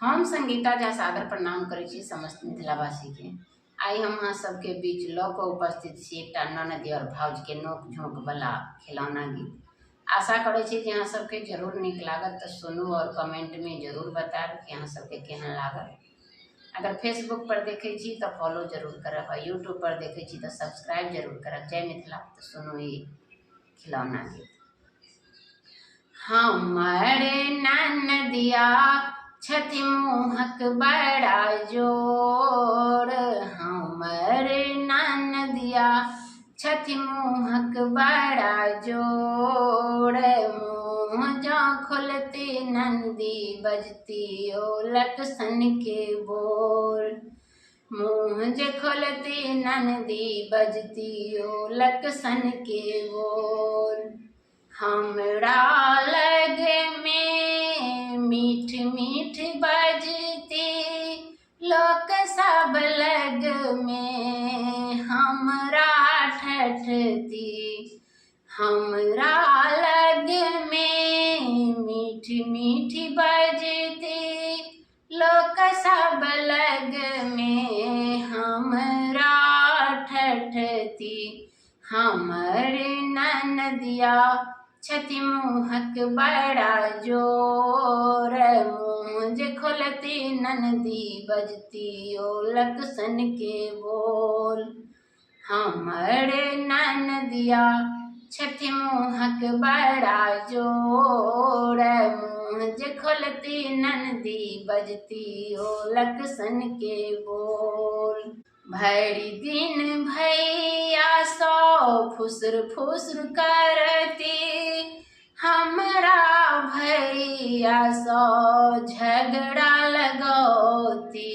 हम संगीता झा सादर प्रणाम करै छी समस्त मिथिलावासी के। आई हम अहाँ सबके बीच ल क उपस्थित छी एकटा ननद और भाउज के नोक झोंक वाला खिलौना गीत। आशा करै छी कि अहाँ सबके जरूर नीक लागत, तो सुनू और कमेंट में जरूर बताएब कि अहाँ सबके केहन लागल। अगर फेसबुक पर देखे छी तो फॉलो जरूर करब, यूट्यूब पर देखे छी तो सब्सक्राइब जरूर करब। जय मिथिला। तो सुनू ये खिलौना गीत। हमारे ननदिया छथि मुँहक बड़ा जोर, हमारे ननदिया छथि मुँहक बड़ा जोर। मुँह जो खुलती नंदी बजती ओलक सन के बोल। मुँह जे खुलती नंदी बजती ओलक सन के बोल। हमरा लग में मीठ मीठ बजती लोक सब लग में हमरा ठठती। हमरा लग में मीठ मीठ बजती लोक सब लग में हमरा ठठती। हमर ननदिया छथि मुँहक बड़ा जोर। मुँह जे खोलती ननदी बजती ओलक सन के बोल। हमर ननदिया छथि मुँहक बड़ा जोर। मुँह जे खोलती ननदी बजती ओलक सन के बोल। भरि दिन भैया सो फुसुर फुसुर करती, हमरा भैया सो झगड़ा लगौती।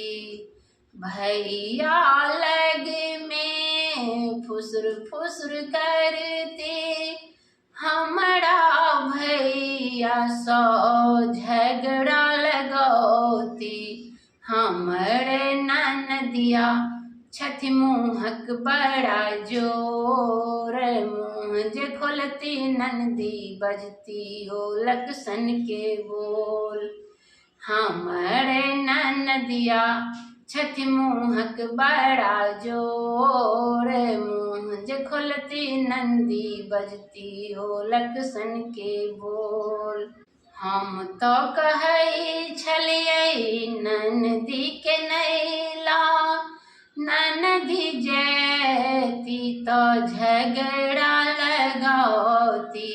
भैया लग में फुसुर फुसुर करती, हमरा भैया सो झगड़ा लगौती। हमर ननदिया छथि मुँहक बड़ा जोर। मुँह जे खोलती नंदी बजती ओलक सन के बोल। हमर ननदिया छथि मुँहक बड़ा जोर। मुँह जे खोलती नंदी बजती ओलक सन के बोल। हम तो कहै छलियै ननदी के नैला, ननदी जैती तो झगड़ा लगौती।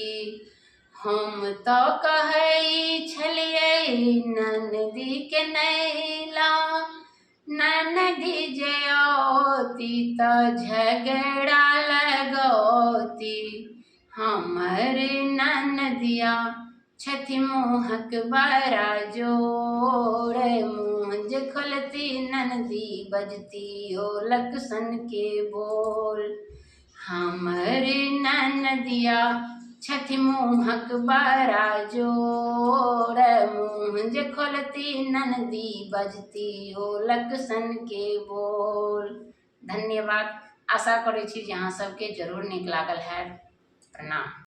हम तो कहै छलियै ननदी के नैला, ननदी जैती तो झगड़ा लगौती। हमर ननदिया छथि मुँहक बड़ा जोर। मुँह जे खोलती ननदी बजती ओलक सन के बोल। हमर ननदिया छथि मुँहक बड़ा जोर। मुँह जे खोलती ननदी बजती ओलक सन के बोल। धन्यवाद। आशा करै छी जे अहाँ सबके जरूर नीक लागल है। प्रणाम।